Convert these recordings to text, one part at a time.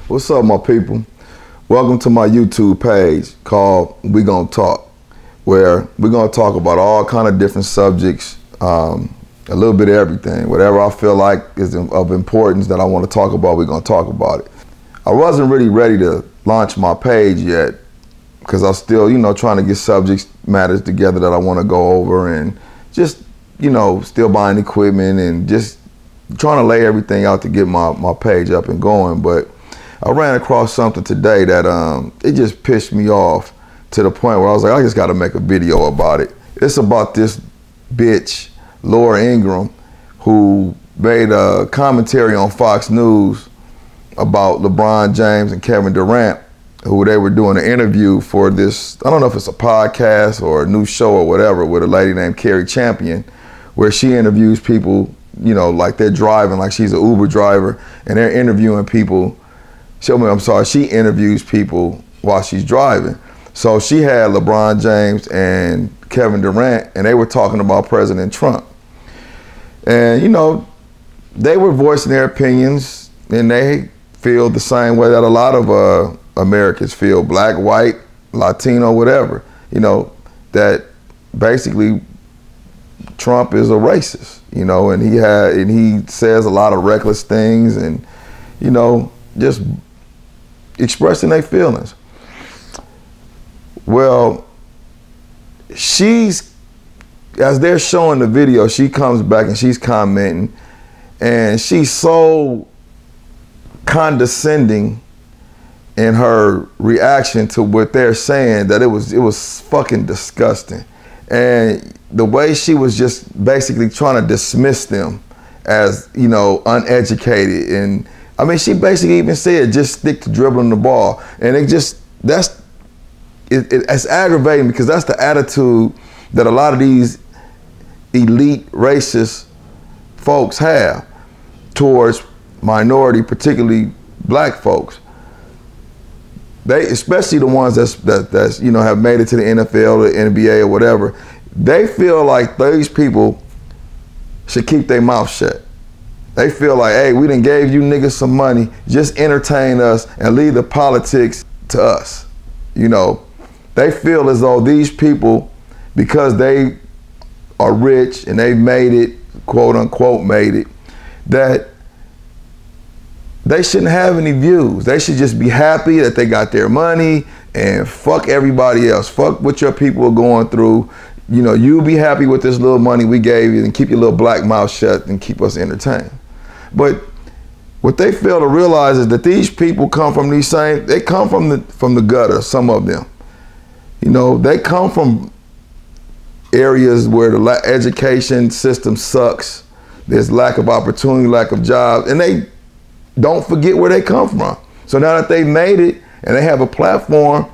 What's up, my people? Welcome to my YouTube page called We Gonna Talk, where we're gonna talk about all kind of different subjects, a little bit of everything. Whatever I feel like is of importance that I want to talk about, we're gonna talk about it. I wasn't really ready to launch my page yet because I was still, trying to get subject matters together that I want to go over and just, still buying equipment and just trying to lay everything out to get my page up and going. But I ran across something today that it just pissed me off to the point where I was like, I just got to make a video about it. It's about this bitch, Laura Ingraham, who made a commentary on Fox News about LeBron James and Kevin Durant, who they were doing an interview for this, I don't know if it's a podcast or a new show or whatever, with a lady named Carrie Champion, where she interviews people, like they're driving, like she's an Uber driver, and they're interviewing people. She interviews people while she's driving. So she had LeBron James and Kevin Durant, and they were talking about President Trump. And, they were voicing their opinions, and they feel the same way that a lot of Americans feel, black, white, Latino, whatever, that basically Trump is a racist, and he says a lot of reckless things and, just expressing their feelings. Well, as they're showing the video, she comes back and she's commenting, and she's so condescending in her reaction to what they're saying that it was fucking disgusting. And the way she was just basically trying to dismiss them as, uneducated. And I mean, she basically even said, just stick to dribbling the ball. And it's aggravating because that's the attitude that a lot of these elite racist folks have towards minority, particularly black folks. They, especially the ones that's have made it to the NFL or the NBA or whatever, they feel like these people should keep their mouth shut. They feel like, hey, we done gave you niggas some money, just entertain us and leave the politics to us. They feel as though these people, because they are rich and they've made it, quote unquote made it, that they shouldn't have any views. They should just be happy that they got their money and fuck everybody else. Fuck what your people are going through. You be happy with this little money we gave you and keep your little black mouth shut and keep us entertained. But what they fail to realize is that these people come from they come from the gutter, some of them. They come from areas where the education system sucks. There's lack of opportunity, lack of jobs, and they don't forget where they come from. So now that they've made it and they have a platform,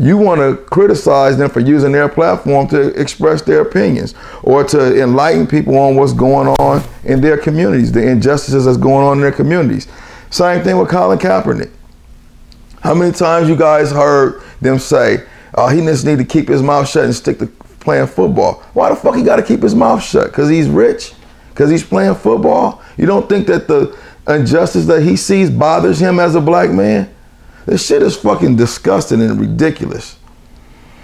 you want to criticize them for using their platform to express their opinions or to enlighten people on what's going on in their communities, the injustices that's going on in their communities. Same thing with Colin Kaepernick. How many times you guys heard them say, he just need to keep his mouth shut and stick to playing football? Why the fuck he got to keep his mouth shut? Because he's rich? Because he's playing football? You don't think that the injustice that he sees bothers him as a black man? This shit is fucking disgusting and ridiculous.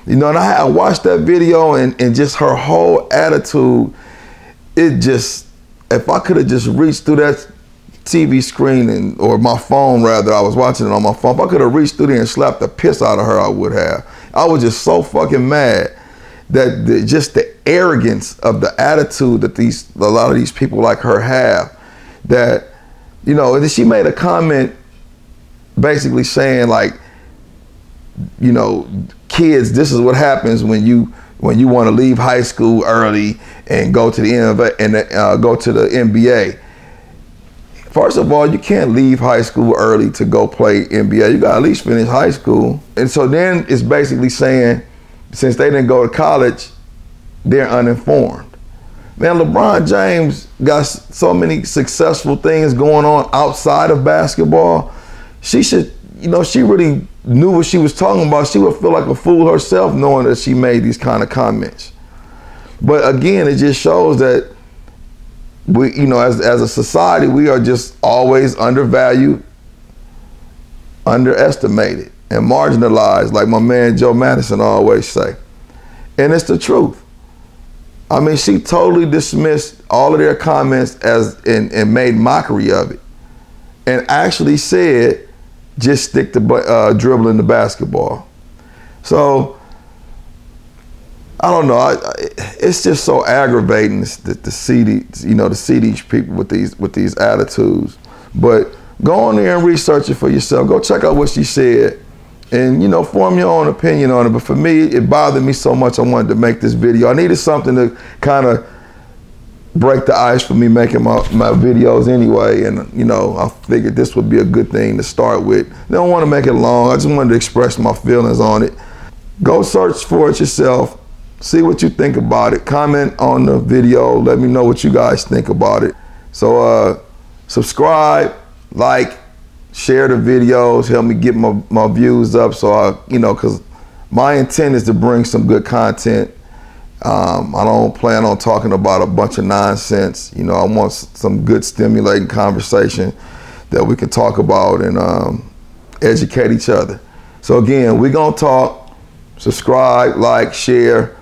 And I watched that video and just her whole attitude, if I could have just reached through that TV screen or my phone rather, I was watching it on my phone, if I could have reached through there and slapped the piss out of her, I would have. I was just so fucking mad that just the arrogance of the attitude that a lot of these people like her have, that, and she made a comment basically saying like, kids, this is what happens when you want to leave high school early and go to the NBA. First of all, you can't leave high school early to go play NBA. You got to at least finish high school. And so then it's basically saying, since they didn't go to college, they're uninformed. Man, LeBron James got so many successful things going on outside of basketball. She should, she really knew what she was talking about. She would feel like a fool herself knowing that she made these kind of comments. But again, it just shows that we, as a society, we are just always undervalued underestimated and marginalized, like my man Joe Madison always say. And it's the truth. I mean, she totally dismissed all of their comments and made mockery of it, and actually said, just stick to dribbling the basketball. So, I don't know. It's just so aggravating to see these people with these attitudes. But go on there and research it for yourself. Go check out what she said, and form your own opinion on it. But for me, it bothered me so much. I wanted to make this video. I needed something to kind of break the ice for me making my videos anyway. And I figured this would be a good thing to start with. I don't want to make it long. I just wanted to express my feelings on it. Go search for it yourself. See what you think about it. Comment on the video. Let me know what you guys think about it. So subscribe, like, share the videos. Help me get my views up. So because my intent is to bring some good content. I don't plan on talking about a bunch of nonsense. I want some good stimulating conversation that we can talk about and educate each other. So again, we're gonna talk. Subscribe, like, share.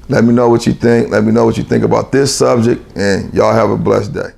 Let me know what you think. Let me know what you think about this subject, and y'all have a blessed day.